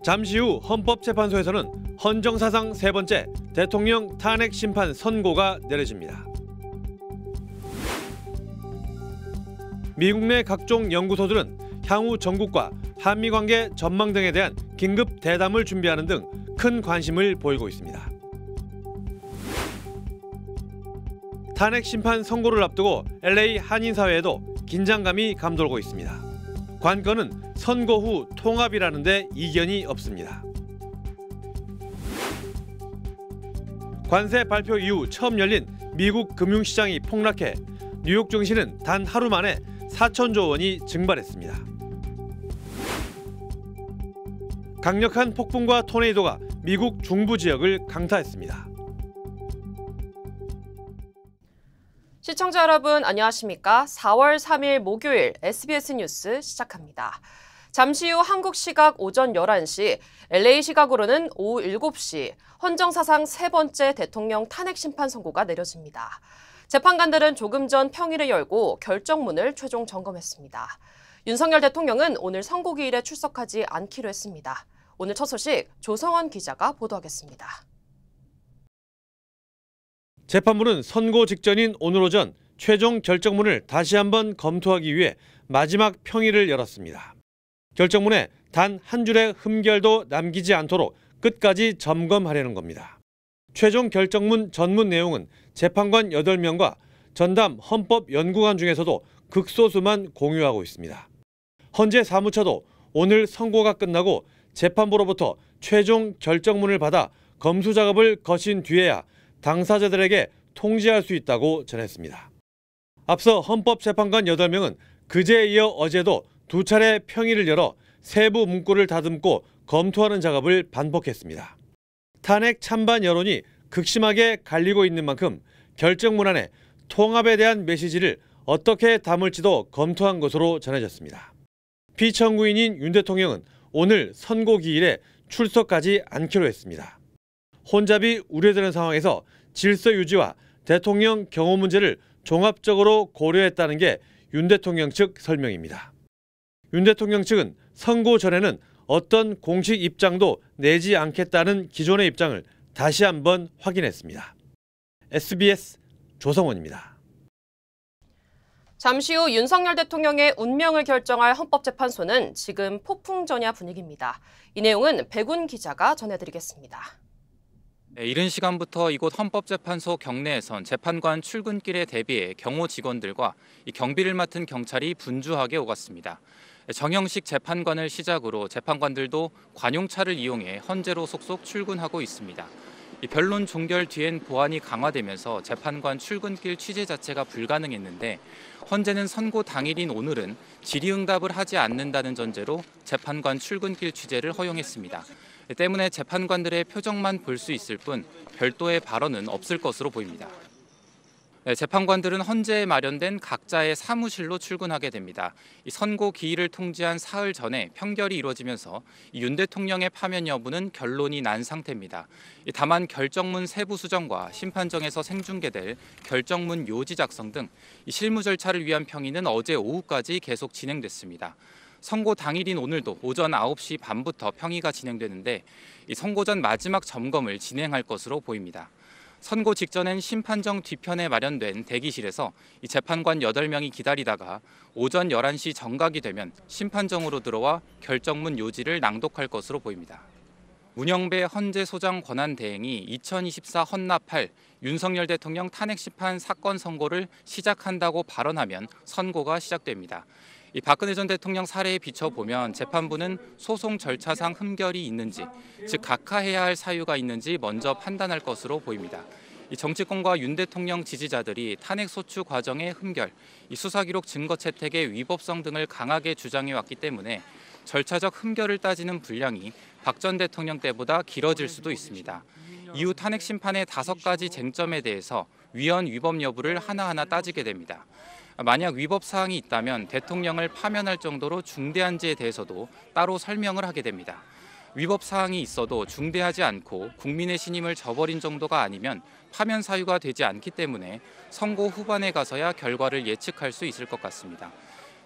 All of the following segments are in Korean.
잠시 후 헌법재판소에서는 헌정사상 세 번째 대통령 탄핵 심판 선고가 내려집니다. 미국 내 각종 연구소들은 향후 전국과 한미관계 전망 등에 대한 긴급 대담을 준비하는 등 큰 관심을 보이고 있습니다. 탄핵 심판 선고를 앞두고 LA 한인사회에도 긴장감이 감돌고 있습니다. 관건은 선고 후 통합이라는 데 이견이 없습니다. 관세 발표 이후 처음 열린 미국 금융시장이 폭락해 뉴욕 증시는 단 하루 만에 4천조 원이 증발했습니다. 강력한 폭풍과 토네이도가 미국 중부 지역을 강타했습니다. 시청자 여러분 안녕하십니까? 4월 3일 목요일 SBS 뉴스 시작합니다. 잠시 후 한국 시각 오전 11시, LA 시각으로는 오후 7시 헌정사상 세 번째 대통령 탄핵 심판 선고가 내려집니다. 재판관들은 조금 전 평일에 열고 결정문을 최종 점검했습니다. 윤석열 대통령은 오늘 선고기일에 출석하지 않기로 했습니다. 오늘 첫 소식 조성원 기자가 보도하겠습니다. 재판부는 선고 직전인 오늘 오전 최종 결정문을 다시 한번 검토하기 위해 마지막 평일을 열었습니다. 결정문에 단 한 줄의 흠결도 남기지 않도록 끝까지 점검하려는 겁니다. 최종 결정문 전문 내용은 재판관 8명과 전담 헌법연구관 중에서도 극소수만 공유하고 있습니다. 헌재 사무처도 오늘 선고가 끝나고 재판부로부터 최종 결정문을 받아 검수 작업을 거친 뒤에야 당사자들에게 통지할 수 있다고 전했습니다. 앞서 헌법재판관 8명은 그제에 이어 어제도 2차례 평일을 열어 세부 문구를 다듬고 검토하는 작업을 반복했습니다. 탄핵 찬반 여론이 극심하게 갈리고 있는 만큼 결정문 안에 통합에 대한 메시지를 어떻게 담을지도 검토한 것으로 전해졌습니다. 피청구인인 윤 대통령은 오늘 선고기일에 출석하지 않기로 했습니다. 혼잡이 우려되는 상황에서 질서 유지와 대통령 경호 문제를 종합적으로 고려했다는 게 윤 대통령 측 설명입니다. 윤 대통령 측은 선고 전에는 어떤 공식 입장도 내지 않겠다는 기존의 입장을 다시 한번 확인했습니다. SBS 조성원입니다. 잠시 후 윤석열 대통령의 운명을 결정할 헌법재판소는 지금 폭풍 전야 분위기입니다. 이 내용은 백운 기자가 전해드리겠습니다. 이른 시간부터 이곳 헌법재판소 경내에선 재판관 출근길에 대비해 경호 직원들과 경비를 맡은 경찰이 분주하게 오갔습니다. 정형식 재판관을 시작으로 재판관들도 관용차를 이용해 헌재로 속속 출근하고 있습니다. 변론 종결 뒤엔 보안이 강화되면서 재판관 출근길 취재 자체가 불가능했는데 헌재는 선고 당일인 오늘은 질의응답을 하지 않는다는 전제로 재판관 출근길 취재를 허용했습니다. 때문에 재판관들의 표정만 볼 수 있을 뿐 별도의 발언은 없을 것으로 보입니다. 재판관들은 헌재에 마련된 각자의 사무실로 출근하게 됩니다. 선고 기일을 통지한 사흘 전에 평결이 이루어지면서 윤 대통령의 파면 여부는 결론이 난 상태입니다. 다만 결정문 세부 수정과 심판정에서 생중계될 결정문 요지 작성 등 실무 절차를 위한 평의는 어제 오후까지 계속 진행됐습니다. 선고 당일인 오늘도 오전 9시 반부터 평의가 진행되는데 선고 전 마지막 점검을 진행할 것으로 보입니다. 선고 직전엔 심판정 뒤편에 마련된 대기실에서 재판관 8명이 기다리다가 오전 11시 정각이 되면 심판정으로 들어와 결정문 요지를 낭독할 것으로 보입니다. 문영배 헌재소장 권한대행이 2024 헌납할 윤석열 대통령 탄핵심판 사건 선고를 시작한다고 발언하면 선고가 시작됩니다. 박근혜 전 대통령 사례에 비춰보면 재판부는 소송 절차상 흠결이 있는지, 즉 각하해야 할 사유가 있는지 먼저 판단할 것으로 보입니다. 정치권과 윤 대통령 지지자들이 탄핵 소추 과정의 흠결, 수사기록 증거 채택의 위법성 등을 강하게 주장해왔기 때문에 절차적 흠결을 따지는 분량이 박 전 대통령 때보다 길어질 수도 있습니다. 이후 탄핵 심판의 5가지 쟁점에 대해서 위헌 위법 여부를 하나하나 따지게 됩니다. 만약 위법 사항이 있다면 대통령을 파면할 정도로 중대한지에 대해서도 따로 설명을 하게 됩니다. 위법 사항이 있어도 중대하지 않고 국민의 신임을 저버린 정도가 아니면 파면 사유가 되지 않기 때문에 선고 후반에 가서야 결과를 예측할 수 있을 것 같습니다.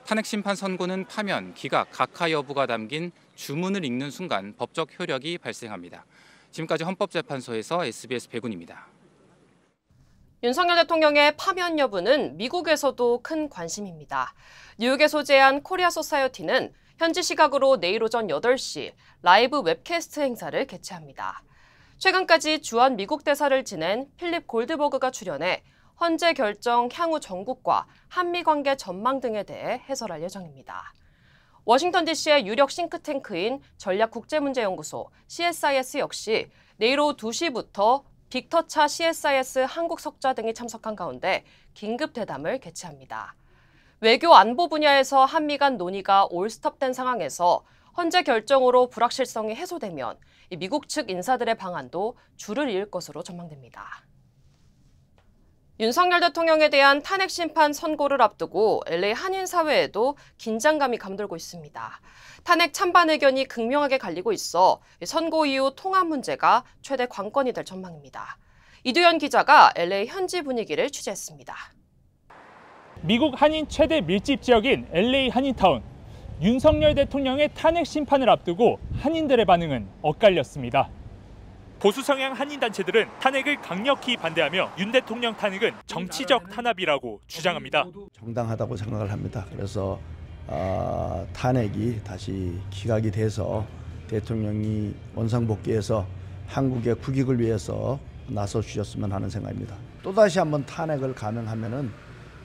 탄핵 심판 선고는 파면, 기각, 각하 여부가 담긴 주문을 읽는 순간 법적 효력이 발생합니다. 지금까지 헌법재판소에서 SBS 백운입니다. 윤석열 대통령의 파면 여부는 미국에서도 큰 관심입니다. 뉴욕에 소재한 코리아 소사이어티는 현지 시각으로 내일 오전 8시 라이브 웹캐스트 행사를 개최합니다. 최근까지 주한 미국 대사를 지낸 필립 골드버그가 출연해 헌재 결정 향후 전국과 한미 관계 전망 등에 대해 해설할 예정입니다. 워싱턴 DC의 유력 싱크탱크인 전략국제문제연구소 CSIS 역시 내일 오후 2시부터 빅터차 CSIS 한국 석좌 등이 참석한 가운데 긴급 대담을 개최합니다. 외교 안보 분야에서 한미 간 논의가 올스톱된 상황에서 헌재 결정으로 불확실성이 해소되면 미국 측 인사들의 방안도 줄을 이을 것으로 전망됩니다. 윤석열 대통령에 대한 탄핵 심판 선고를 앞두고 LA 한인사회에도 긴장감이 감돌고 있습니다. 탄핵 찬반 의견이 극명하게 갈리고 있어 선고 이후 통합 문제가 최대 관건이 될 전망입니다. 이두현 기자가 LA 현지 분위기를 취재했습니다. 미국 한인 최대 밀집 지역인 LA 한인타운. 윤석열 대통령의 탄핵 심판을 앞두고 한인들의 반응은 엇갈렸습니다. 보수 성향 한인 단체들은 탄핵을 강력히 반대하며 윤 대통령 탄핵은 정치적 탄압이라고 주장합니다. 정당하다고 생각을 합니다. 그래서 탄핵이 다시 기각이 돼서 대통령이 원상복귀해서 한국의 국익을 위해서 나서 주셨으면 하는 생각입니다. 또다시 한번 탄핵을 감행하면은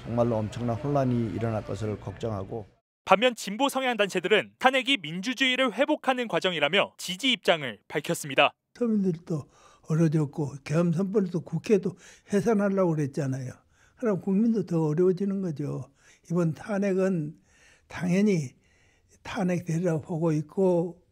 정말로 엄청난 혼란이 일어날 것을 걱정하고. 반면 진보 성향 단체들은 탄핵이 민주주의를 회복하는 과정이라며 지지 입장을 밝혔습니다. 서민들도 어려졌고 계엄 선포도 국회도 해산하려고 그랬잖아요. 그럼 국민도 더 어려워지는 거죠. 이번 탄핵은 당연히 탄핵되리라고 보고 있고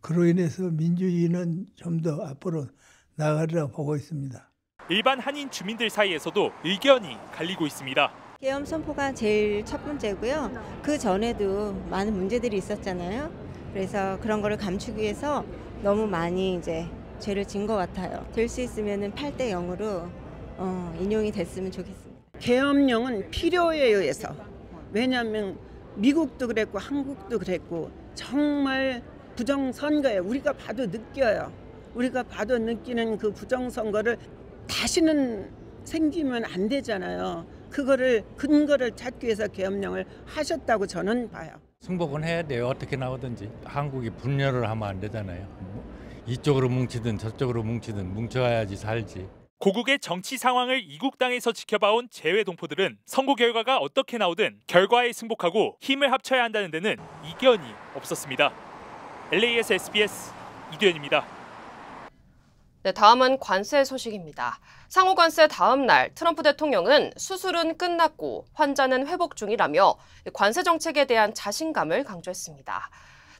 그로 인해서 민주주의는 좀 더 앞으로 나아가리라고 보고 있습니다. 일반 한인 주민들 사이에서도 의견이 갈리고 있습니다. 계엄 선포가 제일 첫 번째고요. 그 전에도 많은 문제들이 있었잖아요. 그래서 그런 거를 감추기 위해서 너무 많이 이제 죄를 진 것 같아요. 될 수 있으면은 8대 0으로 인용이 됐으면 좋겠습니다. 계엄령은 필요에 의해서. 왜냐하면 미국도 그랬고 한국도 그랬고 정말 부정선거에 우리가 봐도 느껴요. 우리가 봐도 느끼는 그 부정선거를 다시는 생기면 안 되잖아요. 그거를 근거를 찾기 위해서 계엄령을 하셨다고 저는 봐요. 승복은 해야 돼요. 어떻게 나오든지. 한국이 분열을 하면 안 되잖아요. 이쪽으로 뭉치든 저쪽으로 뭉치든 뭉쳐야지 살지. 고국의 정치 상황을 이국 땅에서 지켜봐온 재외 동포들은 선고 결과가 어떻게 나오든 결과에 승복하고 힘을 합쳐야 한다는 데는 이견이 없었습니다. LA에서 SBS 이두현입니다. 네, 다음은 관세 소식입니다. 상호 관세 다음 날 트럼프 대통령은 수술은 끝났고 환자는 회복 중이라며 관세 정책에 대한 자신감을 강조했습니다.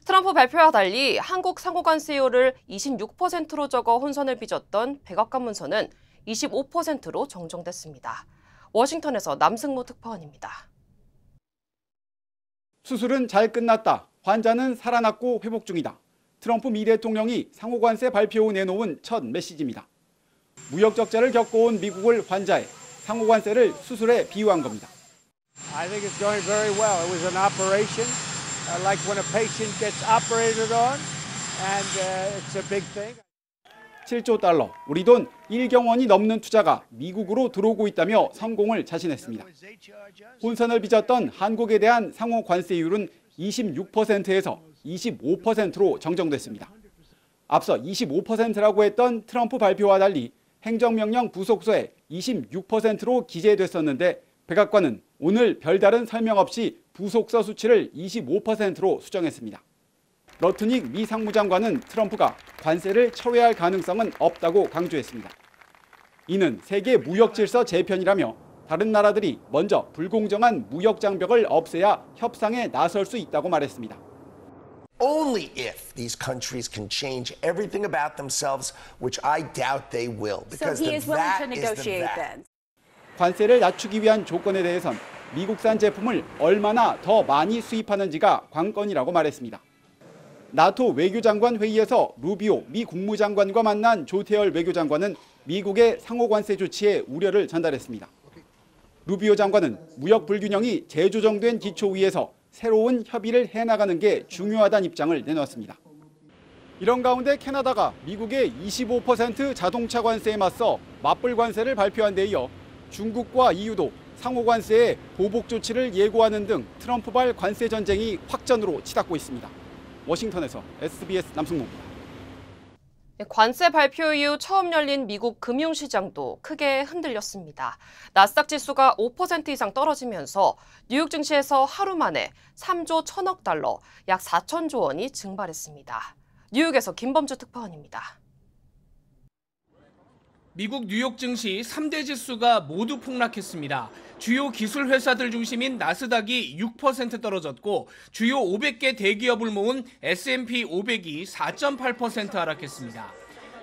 트럼프 발표와 달리 한국 상호 관세율을 26%로 적어 혼선을 빚었던 백악관 문서는 25%로 정정됐습니다. 워싱턴에서 남승모 특파원입니다. 수술은 잘 끝났다. 환자는 살아났고 회복 중이다. 트럼프 미 대통령이 상호관세 발표 후 내놓은 첫 메시지입니다. 무역 적자를 겪어온 미국을 환자에 상호관세를 수술에 비유한 겁니다. I think it's going very well. It was an operation like when a patient gets operated on and it's a big thing. 7조 달러, 우리 돈 1경 원이 넘는 투자가 미국으로 들어오고 있다며 성공을 자신했습니다. 혼선을 빚었던 한국에 대한 상호 관세율은 26%에서 25%로 정정됐습니다. 앞서 25%라고 했던 트럼프 발표와 달리 행정명령 부속서에 26%로 기재됐었는데 백악관은 오늘 별다른 설명 없이 부속서 수치를 25%로 수정했습니다. 러트닉 미 상무장관은 트럼프가 관세를 철회할 가능성은 없다고 강조했습니다. 이는 세계 무역 질서 재편이라며 다른 나라들이 먼저 불공정한 무역 장벽을 없애야 협상에 나설 수 있다고 말했습니다. Only if these countries can change everything about themselves, which I doubt they will, because the VAT is the VAT. 관세를 낮추기 위한 조건에 대해선 미국산 제품을 얼마나 더 많이 수입하는지가 관건이라고 말했습니다. 나토 외교장관 회의에서 루비오 미 국무장관과 만난 조태열 외교장관은 미국의 상호관세 조치에 우려를 전달했습니다. 루비오 장관은 무역 불균형이 재조정된 기초 위에서 새로운 협의를 해나가는 게 중요하다는 입장을 내놓았습니다. 이런 가운데 캐나다가 미국의 25% 자동차 관세에 맞서 맞불 관세를 발표한 데 이어 중국과 EU도 상호 관세에 보복 조치를 예고하는 등 트럼프발 관세 전쟁이 확전으로 치닫고 있습니다. 워싱턴에서 SBS 남승모입니다. 관세 발표 이후 처음 열린 미국 금융시장도 크게 흔들렸습니다. 나스닥 지수가 5% 이상 떨어지면서 뉴욕 증시에서 하루 만에 3조 1천억 달러, 약 4천조 원이 증발했습니다. 뉴욕에서 김범주 특파원입니다. 미국 뉴욕 증시 3대 지수가 모두 폭락했습니다. 주요 기술 회사들 중심인 나스닥이 6% 떨어졌고 주요 500개 대기업을 모은 S&P 500이 4.8% 하락했습니다.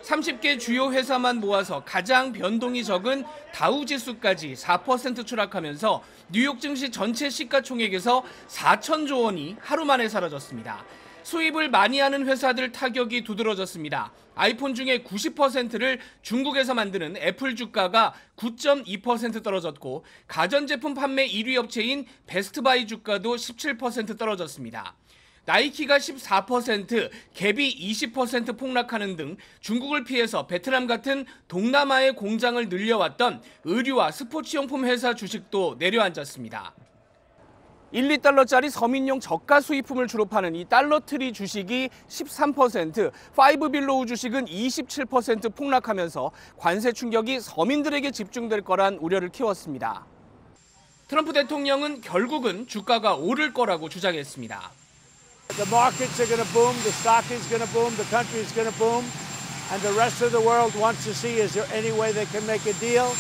30개 주요 회사만 모아서 가장 변동이 적은 다우 지수까지 4% 추락하면서 뉴욕 증시 전체 시가총액에서 4천조 원이 하루 만에 사라졌습니다. 수입을 많이 하는 회사들 타격이 두드러졌습니다. 아이폰 중에 90%를 중국에서 만드는 애플 주가가 9.2% 떨어졌고 가전제품 판매 1위 업체인 베스트바이 주가도 17% 떨어졌습니다. 나이키가 14%, 갭이 20% 폭락하는 등 중국을 피해서 베트남 같은 동남아의 공장을 늘려왔던 의류와 스포츠용품 회사 주식도 내려앉았습니다. 1, 2달러짜리 서민용 저가 수입품을 주로 파는 이 달러트리 주식이 13%, 파이브빌로우 주식은 27% 폭락하면서 관세 충격이 서민들에게 집중될 거란 우려를 키웠습니다. 트럼프 대통령은 결국은 주가가 오를 거라고 주장했습니다. The markets are going to boom, the stock is going to boom, the country is going to boom, and the rest of the world wants to see is there any way they can make a deal?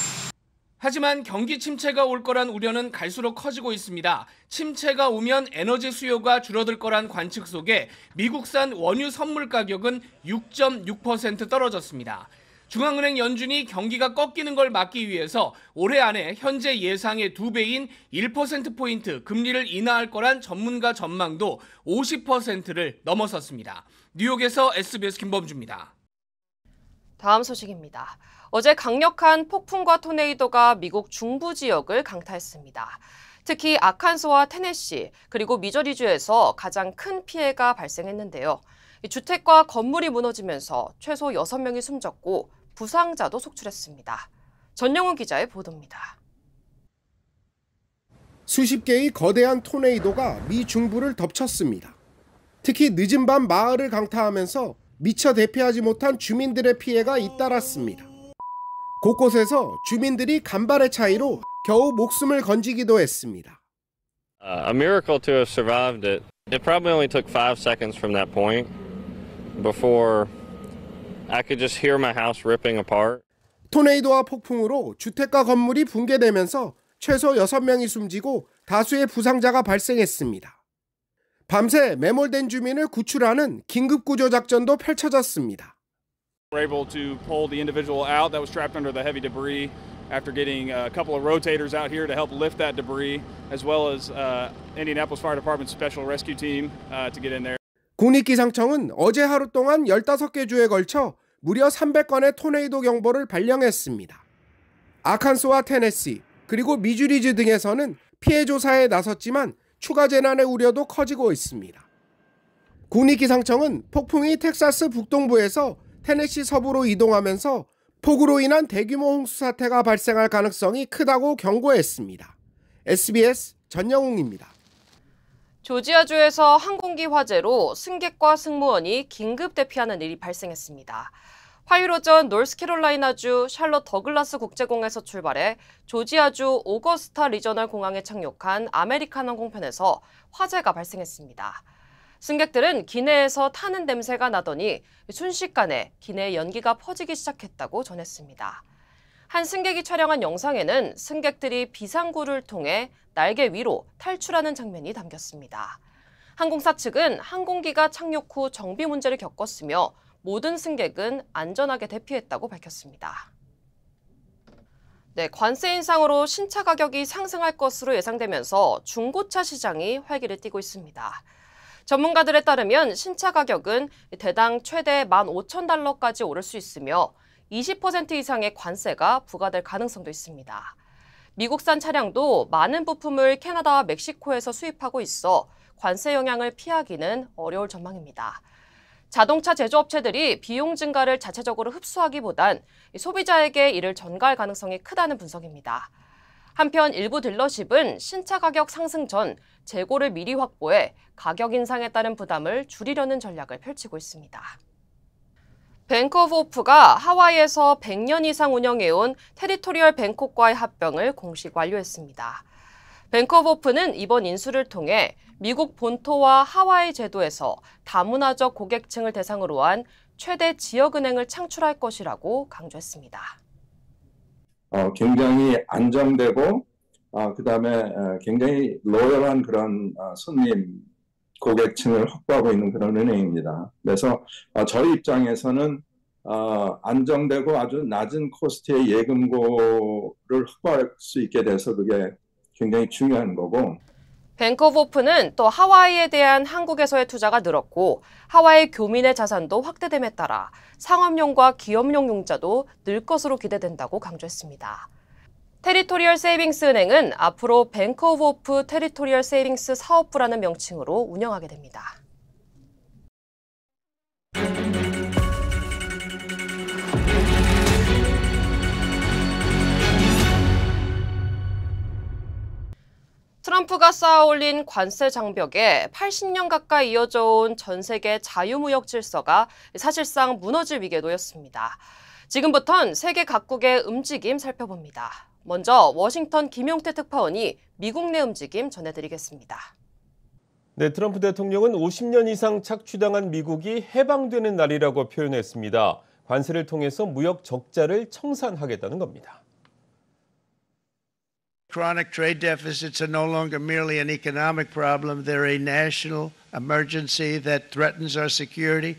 하지만 경기 침체가 올 거란 우려는 갈수록 커지고 있습니다. 침체가 오면 에너지 수요가 줄어들 거란 관측 속에 미국산 원유 선물 가격은 6.6% 떨어졌습니다. 중앙은행 연준이 경기가 꺾이는 걸 막기 위해서 올해 안에 현재 예상의 2배인 1%포인트 금리를 인하할 거란 전문가 전망도 50%를 넘어섰습니다. 뉴욕에서 SBS 김범주입니다. 다음 소식입니다. 어제 강력한 폭풍과 토네이도가 미국 중부 지역을 강타했습니다. 특히 아칸소와 테네시 그리고 미저리주에서 가장 큰 피해가 발생했는데요. 주택과 건물이 무너지면서 최소 6명이 숨졌고 부상자도 속출했습니다. 전영훈 기자의 보도입니다. 수십 개의 거대한 토네이도가 미 중부를 덮쳤습니다. 특히 늦은 밤 마을을 강타하면서 미처 대피하지 못한 주민들의 피해가 잇따랐습니다. 곳곳에서 주민들이 간발의 차이로 겨우 목숨을 건지기도 했습니다. A miracle to have survived it. It probably only took 5 seconds from that point before I could just hear my house ripping apart. 토네이도와 폭풍으로 주택과 건물이 붕괴되면서 최소 6명이 숨지고 다수의 부상자가 발생했습니다. 밤새 매몰된 주민을 구출하는 긴급구조 작전도 펼쳐졌습니다. We're able to pull the individual out that was trapped under the heavy debris after getting a couple of rotators out here to help lift that debris, as well as Indianapolis Fire Department's special rescue team to get in there. 국립기상청은 어제 하루 동안 15개 주에 걸쳐 무려 300건의 토네이도 경보를 발령했습니다. 아칸소와 테네시, 그리고 미주리주 등에서는 피해 조사에 나섰지만 추가 재난의 우려도 커지고 있습니다. 국립기상청은 폭풍이 텍사스 북동부에서 테네시 서부로 이동하면서 폭우로 인한 대규모 홍수 사태가 발생할 가능성이 크다고 경고했습니다. SBS 전영웅입니다. 조지아주에서 항공기 화재로 승객과 승무원이 긴급 대피하는 일이 발생했습니다. 화요일 오전 노스캐롤라이나주 샬럿 더글라스 국제공항에서 출발해 조지아주 오거스타 리저널 공항에 착륙한 아메리칸 항공편에서 화재가 발생했습니다. 승객들은 기내에서 타는 냄새가 나더니 순식간에 기내에 연기가 퍼지기 시작했다고 전했습니다. 한 승객이 촬영한 영상에는 승객들이 비상구를 통해 날개 위로 탈출하는 장면이 담겼습니다. 항공사 측은 항공기가 착륙 후 정비 문제를 겪었으며 모든 승객은 안전하게 대피했다고 밝혔습니다. 네, 관세 인상으로 신차 가격이 상승할 것으로 예상되면서 중고차 시장이 활기를 띠고 있습니다. 전문가들에 따르면 신차 가격은 대당 최대 15,000달러까지 오를 수 있으며 20% 이상의 관세가 부과될 가능성도 있습니다. 미국산 차량도 많은 부품을 캐나다와 멕시코에서 수입하고 있어 관세 영향을 피하기는 어려울 전망입니다. 자동차 제조업체들이 비용 증가를 자체적으로 흡수하기보단 소비자에게 이를 전가할 가능성이 크다는 분석입니다. 한편 일부 딜러십은 신차 가격 상승 전 재고를 미리 확보해 가격 인상에 따른 부담을 줄이려는 전략을 펼치고 있습니다. 뱅크 오브 호프가 하와이에서 100년 이상 운영해온 테리토리얼 뱅콕과의 합병을 공식 완료했습니다. 뱅크 오브 호프는 이번 인수를 통해 미국 본토와 하와이 제도에서 다문화적 고객층을 대상으로 한 최대 지역은행을 창출할 것이라고 강조했습니다. 굉장히 안정되고 그다음에 굉장히 로열한 그런 손님 고객층을 확보하고 있는 그런 은행입니다. 그래서 저희 입장에서는 안정되고 아주 낮은 코스트의 예금고를 확보할 수 있게 돼서 그게 굉장히 중요한 거고. 뱅크 오브 호프는 또 하와이에 대한 한국에서의 투자가 늘었고 하와이 교민의 자산도 확대됨에 따라 상업용과 기업용 융자도 늘 것으로 기대된다고 강조했습니다. 테리토리얼 세이빙스 은행은 앞으로 뱅크 오브 호프 테리토리얼 세이빙스 사업부라는 명칭으로 운영하게 됩니다. 트럼프가 쌓아올린 관세 장벽에 80년 가까이 이어져 온 전 세계 자유무역 질서가 사실상 무너질 위기에 놓였습니다. 지금부턴 세계 각국의 움직임 살펴봅니다. 먼저 워싱턴 김용태 특파원이 미국 내 움직임 전해드리겠습니다. 네, 트럼프 대통령은 50년 이상 착취당한 미국이 해방되는 날이라고 표현했습니다. 관세를 통해서 무역 적자를 청산하겠다는 겁니다. Chronic trade deficits are no longer merely an economic problem. They're a national emergency that threatens our security.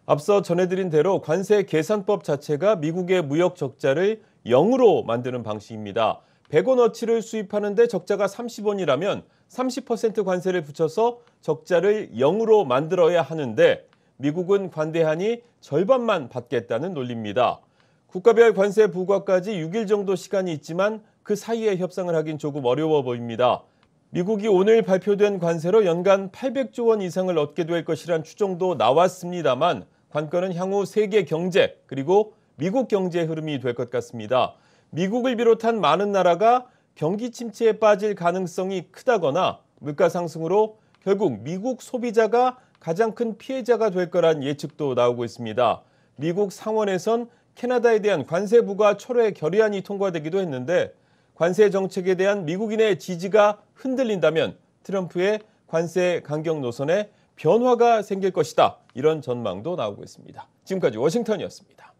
앞서 전해드린 대로 관세 계산법 자체가 미국의 무역 적자를 0으로 만드는 방식입니다. 100원어치를 수입하는데 적자가 30원이라면 30% 관세를 붙여서 적자를 0으로 만들어야 하는데 미국은 관대하니 절반만 받겠다는 논리입니다. 국가별 관세 부과까지 6일 정도 시간이 있지만 그 사이에 협상을 하긴 조금 어려워 보입니다. 미국이 오늘 발표된 관세로 연간 800조 원 이상을 얻게 될 것이란 추정도 나왔습니다만 관건은 향후 세계 경제 그리고 미국 경제의 흐름이 될 것 같습니다. 미국을 비롯한 많은 나라가 경기 침체에 빠질 가능성이 크다거나 물가 상승으로 결국 미국 소비자가 가장 큰 피해자가 될 거란 예측도 나오고 있습니다. 미국 상원에선 캐나다에 대한 관세 부과 철회 결의안이 통과되기도 했는데 관세 정책에 대한 미국인의 지지가 흔들린다면 트럼프의 관세 강경 노선에 변화가 생길 것이다. 이런 전망도 나오고 있습니다. 지금까지 워싱턴이었습니다.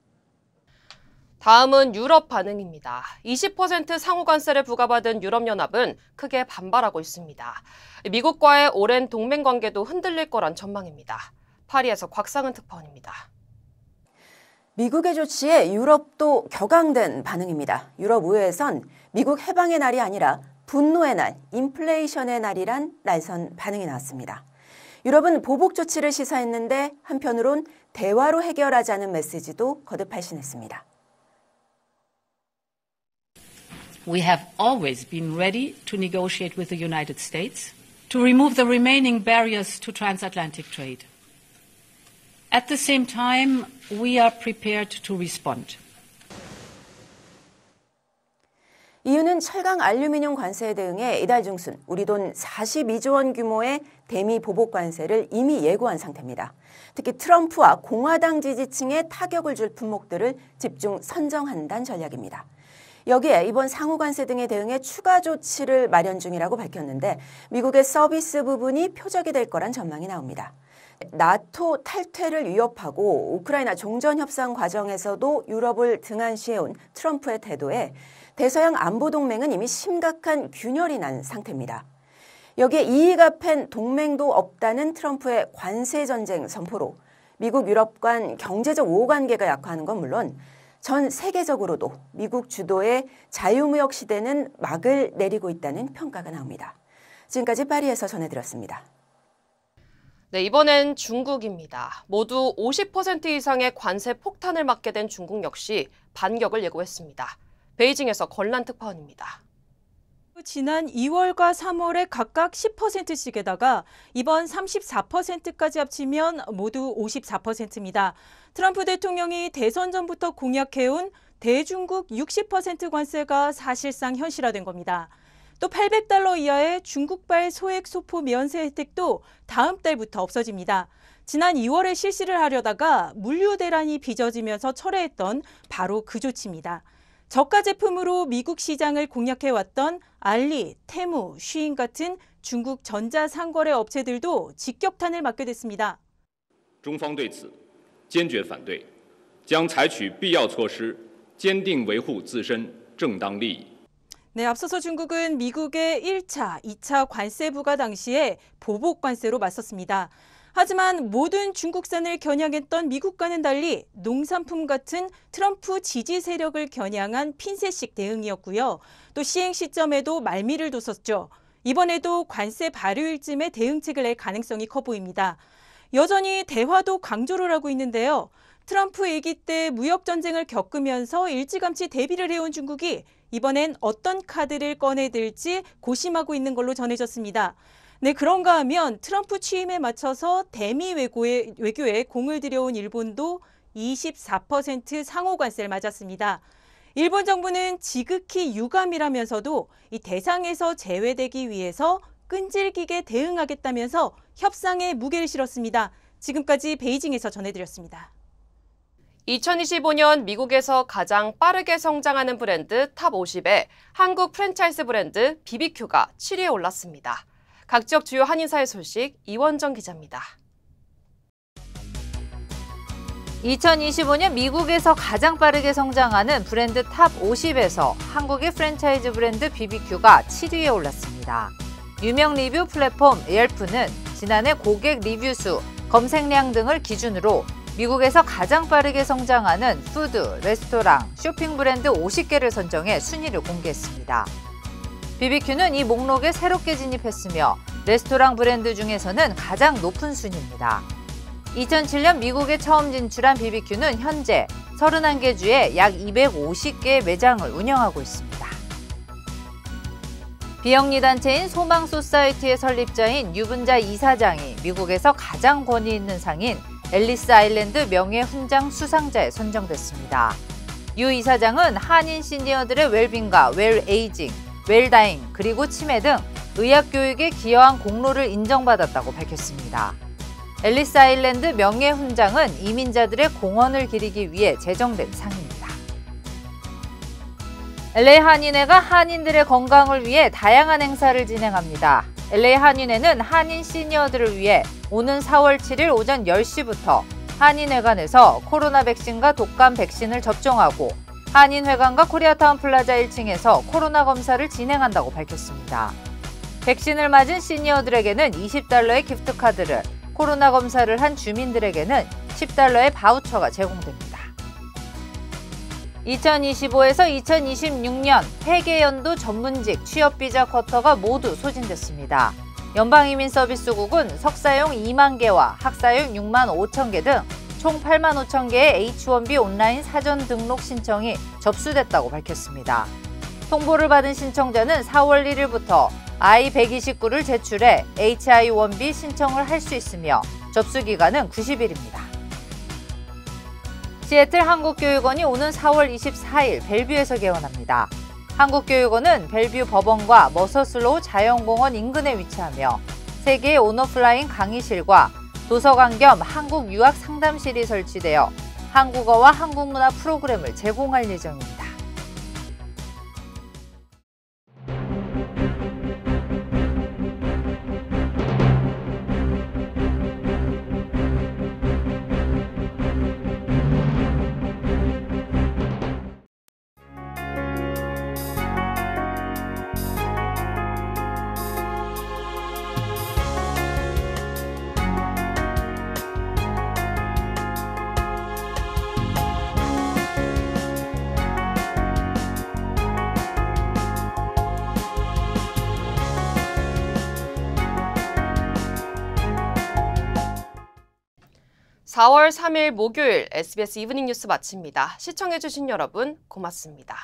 다음은 유럽 반응입니다. 20% 상호 관세를 부과받은 유럽연합은 크게 반발하고 있습니다. 미국과의 오랜 동맹 관계도 흔들릴 거란 전망입니다. 파리에서 곽상은 특파원입니다. 미국의 조치에 유럽도 격앙된 반응입니다. 유럽 의회에선 미국 해방의 날이 아니라 분노의 날, 인플레이션의 날이란 날선 반응이 나왔습니다. 유럽은 보복 조치를 시사했는데 한편으론 대화로 해결하자는 메시지도 거듭 발신했습니다. We have always been ready to negotiate with the United States to remove the remaining barriers to transatlantic trade. At the same time, we are prepared to respond. EU는 철강 알루미늄 관세에 대응해 이달 중순 우리 돈 42조 원 규모의 대미 보복 관세를 이미 예고한 상태입니다. 특히 트럼프와 공화당 지지층에 타격을 줄 품목들을 집중 선정한다는 전략입니다. 여기에 이번 상호 관세 등에 대응해 추가 조치를 마련 중이라고 밝혔는데 미국의 서비스 부분이 표적이 될 거란 전망이 나옵니다. 나토 탈퇴를 위협하고 우크라이나 종전협상 과정에서도 유럽을 등한시해온 트럼프의 태도에 대서양 안보동맹은 이미 심각한 균열이 난 상태입니다. 여기에 이익 앞엔 동맹도 없다는 트럼프의 관세전쟁 선포로 미국 유럽 간 경제적 우호관계가 약화하는 건 물론 전 세계적으로도 미국 주도의 자유무역 시대는 막을 내리고 있다는 평가가 나옵니다. 지금까지 파리에서 전해드렸습니다. 네, 이번엔 중국입니다. 모두 50% 이상의 관세 폭탄을 맞게 된 중국 역시 반격을 예고했습니다. 베이징에서 권란 특파원입니다. 지난 2월과 3월에 각각 10%씩에다가 이번 34%까지 합치면 모두 54%입니다. 트럼프 대통령이 대선 전부터 공약해온 대중국 60% 관세가 사실상 현실화된 겁니다. 또 $800 이하의 중국발 소액 소포 면세 혜택도 다음 달부터 없어집니다. 지난 2월에 실시를 하려다가 물류 대란이 빚어지면서 철회했던 바로 그 조치입니다. 저가 제품으로 미국 시장을 공략해왔던 알리, 테무, 쉬인 같은 중국 전자상거래 업체들도 직격탄을 맞게 됐습니다. 中方对此坚决反对，将采取必要措施，坚定维护自身正当利益。 네, 앞서서 중국은 미국의 1차, 2차 관세 부과 당시에 보복 관세로 맞섰습니다. 하지만 모든 중국산을 겨냥했던 미국과는 달리 농산품 같은 트럼프 지지 세력을 겨냥한 핀셋식 대응이었고요. 또 시행 시점에도 말미를 뒀었죠. 이번에도 관세 발효일쯤에 대응책을 낼 가능성이 커 보입니다. 여전히 대화도 강조를 하고 있는데요. 트럼프 일기 때 무역 전쟁을 겪으면서 일찌감치 대비를 해온 중국이 이번엔 어떤 카드를 꺼내들지 고심하고 있는 걸로 전해졌습니다. 네, 그런가 하면 트럼프 취임에 맞춰서 대미 외교에 공을 들여온 일본도 24% 상호 관세를 맞았습니다. 일본 정부는 지극히 유감이라면서도 이 대상에서 제외되기 위해서 끈질기게 대응하겠다면서 협상에 무게를 실었습니다. 지금까지 베이징에서 전해드렸습니다. 2025년 미국에서 가장 빠르게 성장하는 브랜드 탑 50에 한국 프랜차이즈 브랜드 BBQ가 7위에 올랐습니다. 각 지역 주요 한인사의 소식 이원정 기자입니다. 2025년 미국에서 가장 빠르게 성장하는 브랜드 탑 50에서 한국의 프랜차이즈 브랜드 BBQ가 7위에 올랐습니다. 유명 리뷰 플랫폼 옐프는 지난해 고객 리뷰 수, 검색량 등을 기준으로 미국에서 가장 빠르게 성장하는 푸드, 레스토랑, 쇼핑 브랜드 50개를 선정해 순위를 공개했습니다. BBQ는 이 목록에 새롭게 진입했으며 레스토랑 브랜드 중에서는 가장 높은 순위입니다. 2007년 미국에 처음 진출한 BBQ는 현재 31개 주에 약 250개의 매장을 운영하고 있습니다. 비영리 단체인 소망 소사이티의 설립자인 유분자 이사장이 미국에서 가장 권위 있는 상인 앨리스 아일랜드 명예훈장 수상자에 선정됐습니다. 유 이사장은 한인 시니어들의 웰빙과 웰에이징, 웰다잉, 그리고 치매 등 의학 교육에 기여한 공로를 인정받았다고 밝혔습니다. 앨리스 아일랜드 명예훈장은 이민자들의 공헌을 기리기 위해 제정된 상입니다. LA 한인회가 한인들의 건강을 위해 다양한 행사를 진행합니다. LA 한인회는 한인 시니어들을 위해 오는 4월 7일 오전 10시부터 한인회관에서 코로나 백신과 독감 백신을 접종하고 한인회관과 코리아타운 플라자 1층에서 코로나 검사를 진행한다고 밝혔습니다. 백신을 맞은 시니어들에게는 $20의 기프트카드를, 코로나 검사를 한 주민들에게는 $10의 바우처가 제공됩니다. 2025에서 2026년 회계연도 전문직 취업비자 쿼터가 모두 소진됐습니다. 연방이민서비스국은 석사용 2만 개와 학사용 6만 5천 개 등 총 8만 5천 개의 H-1B 온라인 사전 등록 신청이 접수됐다고 밝혔습니다. 통보를 받은 신청자는 4월 1일부터 I-129를 제출해 H-1B 신청을 할 수 있으며 접수 기간은 90일입니다. 시애틀 한국교육원이 오는 4월 24일 벨뷰에서 개원합니다. 한국교육원은 벨뷰 법원과 머서슬로우 자연공원 인근에 위치하며 3개의 온오프라인 강의실과 도서관 겸 한국 유학 상담실이 설치되어 한국어와 한국문화 프로그램을 제공할 예정입니다. (4월 3일) 목요일 SBS 이브닝 뉴스 마칩니다. 시청해주신 여러분 고맙습니다.